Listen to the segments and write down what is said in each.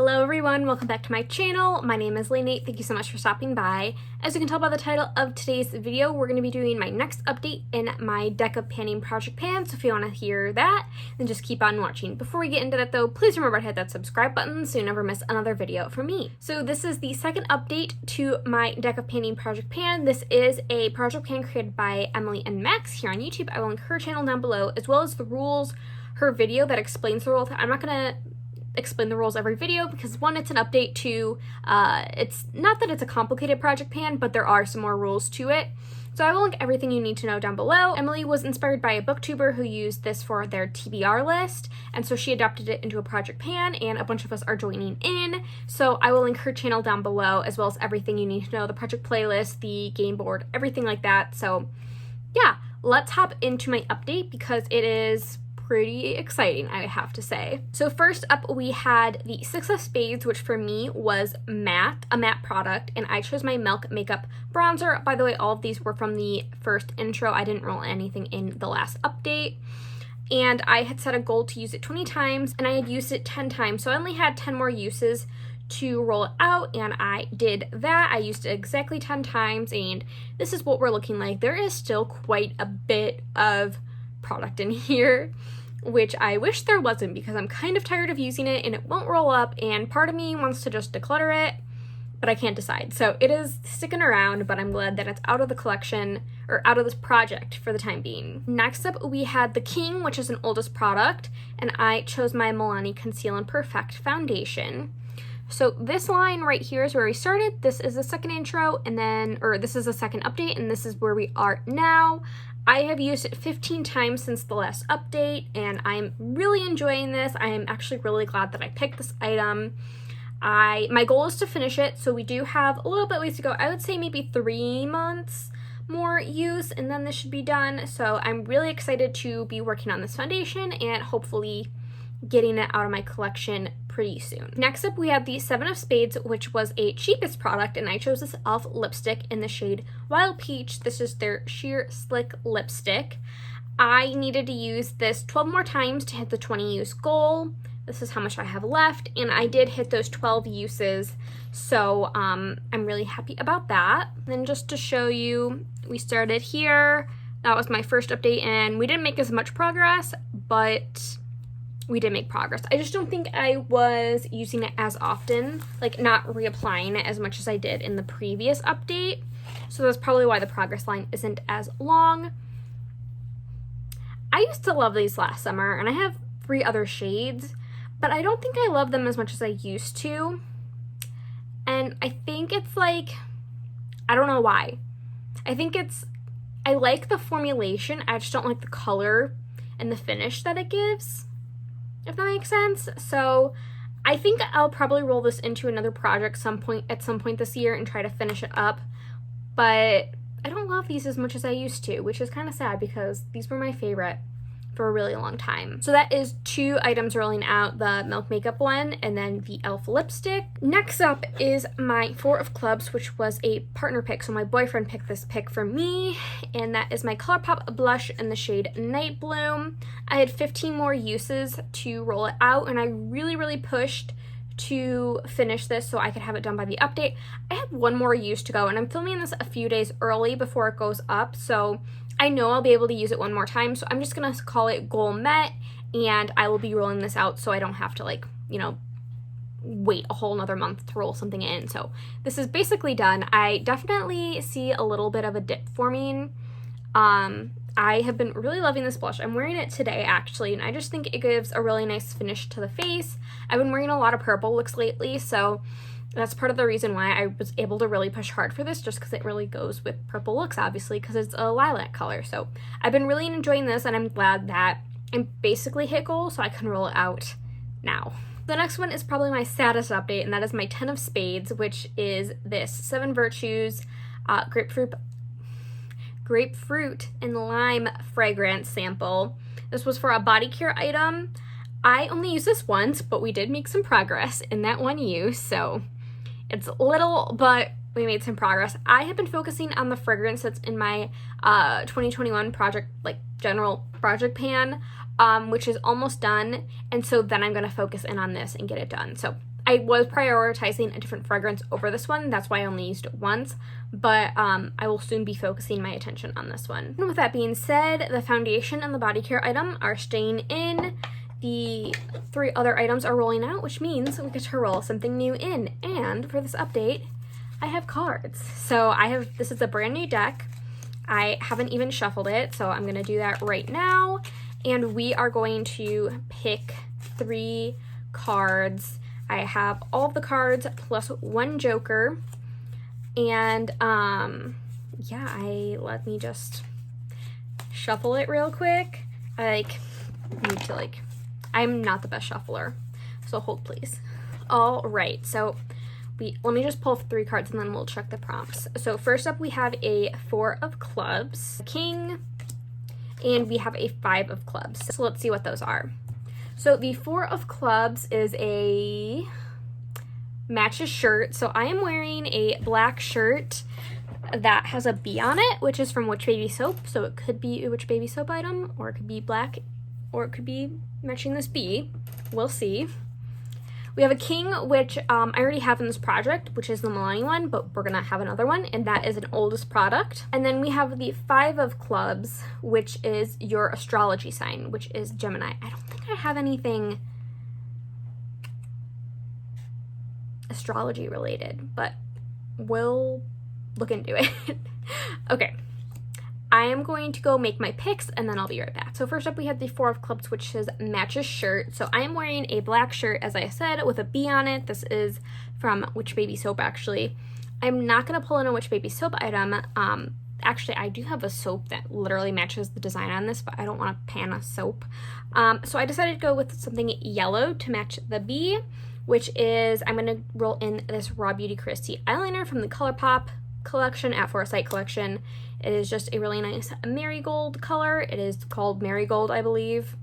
Hello everyone, welcome back to my channel. My name is Lainey. Thank you so much for stopping by. As you can tell by the title of today's video, we're going to be doing my next update in my deck of panning project pans. So if you want to hear that, then just keep on watching. Before we get into that though, please remember to hit that subscribe button so you never miss another video from me. So this is the second update to my deck of panning project pan. This is a project pan created by Emily and Max here on YouTube. I will link her channel down below as well as the rules, her video that explains the rules. I'm not going to explain the rules every video because one, it's an update, two, it's not that it's a complicated project pan, but there are some more rules to it. So I will link everything you need to know down below. Emily was inspired by a booktuber who used this for their TBR list, and so she adapted it into a project pan, and a bunch of us are joining in. So I will link her channel down below as well as everything you need to know, the project playlist, the game board, everything like that. So yeah, let's hop into my update because it is pretty exciting, I have to say. So first up, we had the Six of Spades, which for me was a matte product, and I chose my Milk Makeup Bronzer. By the way, all of these were from the first intro. I didn't roll anything in the last update. And I had set a goal to use it 20 times, and I had used it 10 times, so I only had 10 more uses to roll it out, and I did that. I used it exactly 10 times, and this is what we're looking like. There is still quite a bit of product in here, which I wish there wasn't because I'm kind of tired of using it and it won't roll up, and part of me wants to just declutter it, but I can't decide. So it is sticking around, but I'm glad that it's out of the collection, or out of this project for the time being. Next up, we had the King, which is an oldest product, and I chose my Milani Conceal and Perfect foundation. So this line right here is where we started. This is the second intro, and then, or this is the second update, and this is where we are now. I have used it 15 times since the last update, and I'm really enjoying this. I am actually really glad that I picked this item. My goal is to finish it, so we do have a little bit ways to go. I would say maybe 3 months more use, and then this should be done. So I'm really excited to be working on this foundation and hopefully getting it out of my collection pretty soon. Next up, we have the Seven of Spades, which was a cheapest product, and I chose this e.l.f. lipstick in the shade Wild Peach. This is their Sheer Slick lipstick. I needed to use this 12 more times to hit the 20 use goal. This is how much I have left, and I did hit those 12 uses, so I'm really happy about that. Then just to show you, we started here. That was my first update, and we didn't make as much progress, but we did make progress. I just don't think I was using it as often, like not reapplying it as much as I did in the previous update. So that's probably why the progress line isn't as long. I used to love these last summer, and I have 3 other shades, but I don't think I love them as much as I used to. And I think it's like, I don't know why. I like the formulation, I just don't like the color and the finish that it gives, if that makes sense. So I think I'll probably roll this into another project at some point this year and try to finish it up. But I don't love these as much as I used to, which is kind of sad because these were my favorite for a really long time. So that is 2 items rolling out, the Milk Makeup one and then the e.l.f. lipstick. Next up is my 4 of Clubs, which was a partner pick. So my boyfriend picked this pick for me, and that is my ColourPop blush in the shade Night Bloom. I had 15 more uses to roll it out, and I really pushed to finish this so I could have it done by the update. I have 1 more use to go, and I'm filming this a few days early before it goes up, so I know I'll be able to use it 1 more time. So I'm just gonna call it goal met, and I will be rolling this out so I don't have to, like, you know, wait a whole nother month to roll something in. So this is basically done. I definitely see a little bit of a dip forming. I have been really loving this blush. I'm wearing it today actually, and I just think it gives a really nice finish to the face. I've been wearing a lot of purple looks lately, so that's part of the reason why I was able to really push hard for this, just because it really goes with purple looks, obviously, because it's a lilac color. So I've been really enjoying this, and I'm glad that I basically hit goal, so I can roll it out now. The next one is probably my saddest update, and that is my 10 of Spades, which is this 7 Virtues grapefruit and lime fragrance sample. This was for a body care item. I only used this once, but we did make some progress in that 1 use, so it's little, but we made some progress. I have been focusing on the fragrance that's in my 2021 project, like general project pan, which is almost done, and so then I'm going to focus in on this and get it done. So I was prioritizing a different fragrance over this one. That's why I only used it once, but I will soon be focusing my attention on this one. And with that being said, the foundation and the body care item are staying in. The 3 other items are rolling out, which means we get to roll something new in. And for this update, I have cards. So this is a brand new deck. I haven't even shuffled it, so I'm gonna do that right now. And we are going to pick 3 cards. I have all of the cards plus 1 joker. And yeah, let me just shuffle it real quick. I'm not the best shuffler, so hold please. All right, so let me just pull 3 cards and then we'll check the prompts. So first up we have a 4 of clubs, king, and we have a 5 of clubs. So let's see what those are. So the 4 of clubs is a matches shirt. So I am wearing a black shirt that has a bee on it, which is from Witch Baby Soap. So it could be a Witch Baby Soap item, or it could be black, or it could be matching this bee. We'll see. We have a king, which I already have in this project, which is the Millennium one, but we're gonna have another one, and that is an oldest product. And then we have the 5 of clubs, which is your astrology sign, which is Gemini. I don't think I have anything astrology related, but we'll look into it. Okay. I am going to go make my picks and then I'll be right back. So first up we have the 4 of clubs, which says matches shirt. So I am wearing a black shirt, as I said, with a bee on it. This is from Witch Baby Soap, actually. I'm not going to pull in a Witch Baby Soap item. Actually, I do have a soap that literally matches the design on this, but I don't want a pan of soap. So I decided to go with something yellow to match the bee, which is, I'm going to roll in this Raw Beauty Kristi eyeliner from the ColourPop collection at Foresight collection. It is just a really nice marigold color. It is called Marigold, I believe.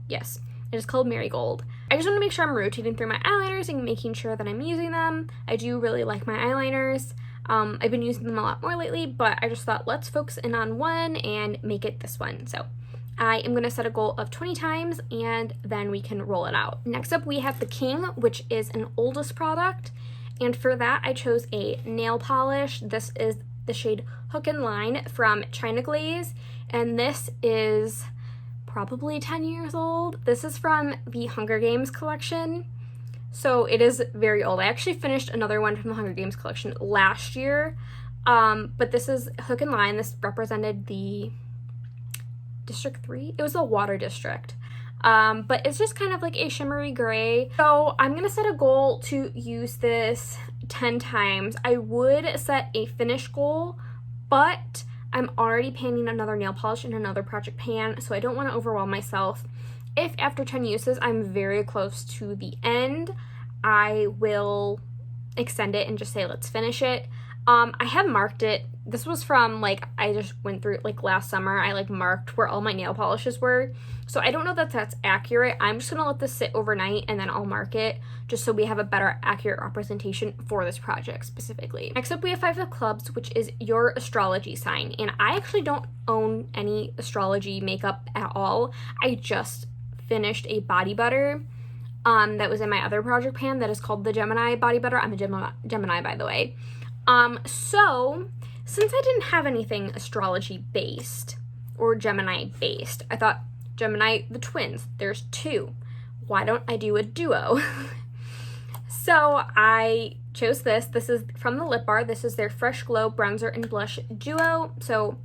Yes, it is called Marigold. I just want to make sure I'm rotating through my eyeliners and making sure that I'm using them. I do really like my eyeliners. I've been using them a lot more lately, but I just thought let's focus in on one and make it this one. So I am going to set a goal of 20 times and then we can roll it out. Next up we have the king, which is an oldest product. And for that, I chose a nail polish. This is the shade Hook and Line from China Glaze, and this is probably 10 years old. This is from the Hunger Games collection, so it is very old. I actually finished another one from the Hunger Games collection last year, but this is Hook and Line. This represented the District 3? It was the Water District. But it's just kind of like a shimmery gray. So I'm going to set a goal to use this 10 times. I would set a finish goal, but I'm already panning another nail polish in another project pan, so I don't want to overwhelm myself. If after 10 uses I'm very close to the end, I will extend it and just say let's finish it. I have marked it. This was from, I just went through it, last summer. I, marked where all my nail polishes were. So I don't know that that's accurate. I'm just going to let this sit overnight and then I'll mark it just so we have a better accurate representation for this project specifically. Next up, we have 5 of clubs, which is your astrology sign. And I actually don't own any astrology makeup at all. I just finished a body butter that was in my other project pan that is called the Gemini body butter. I'm a Gemini, by the way. So since I didn't have anything astrology based or Gemini based, I thought Gemini, the twins, there's 2. Why don't I do a duo? So I chose this. This is from the Lip Bar. This is their Fresh Glow Bronzer and Blush Duo. So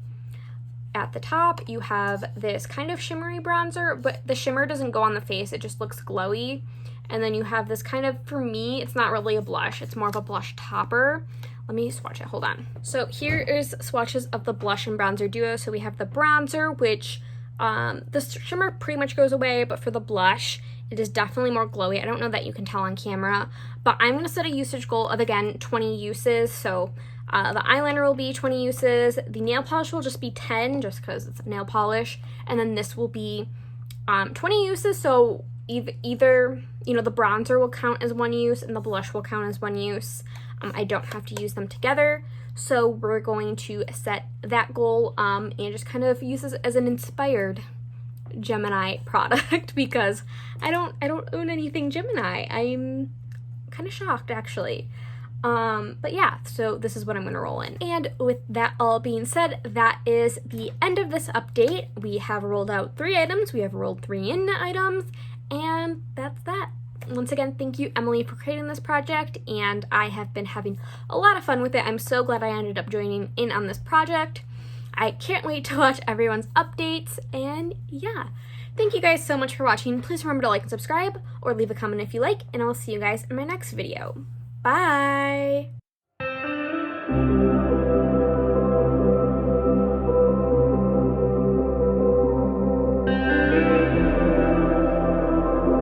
at the top, you have this kind of shimmery bronzer, but the shimmer doesn't go on the face. It just looks glowy. And then you have this kind of, for me, it's not really a blush. It's more of a blush topper. Let me swatch it, hold on. So here is swatches of the blush and bronzer duo. So we have the bronzer, which the shimmer pretty much goes away, but for the blush, it is definitely more glowy. I don't know that you can tell on camera, but I'm gonna set a usage goal of, again, 20 uses. So the eyeliner will be 20 uses. The nail polish will just be 10, just because it's a nail polish. And then this will be 20 uses. So either, the bronzer will count as 1 use and the blush will count as 1 use. I don't have to use them together. So we're going to set that goal and just kind of use this as an inspired Gemini product because I don't own anything Gemini. I'm kind of shocked actually. But yeah, so this is what I'm going to roll in. And with that all being said, that is the end of this update. We have rolled out 3 items, we have rolled 3 in items, and that's that. Once again, thank you, Emily, for creating this project, and I have been having a lot of fun with it. I'm so glad I ended up joining in on this project. I can't wait to watch everyone's updates, and yeah. Thank you guys so much for watching. Please remember to like and subscribe, or leave a comment if you like, and I'll see you guys in my next video. Bye!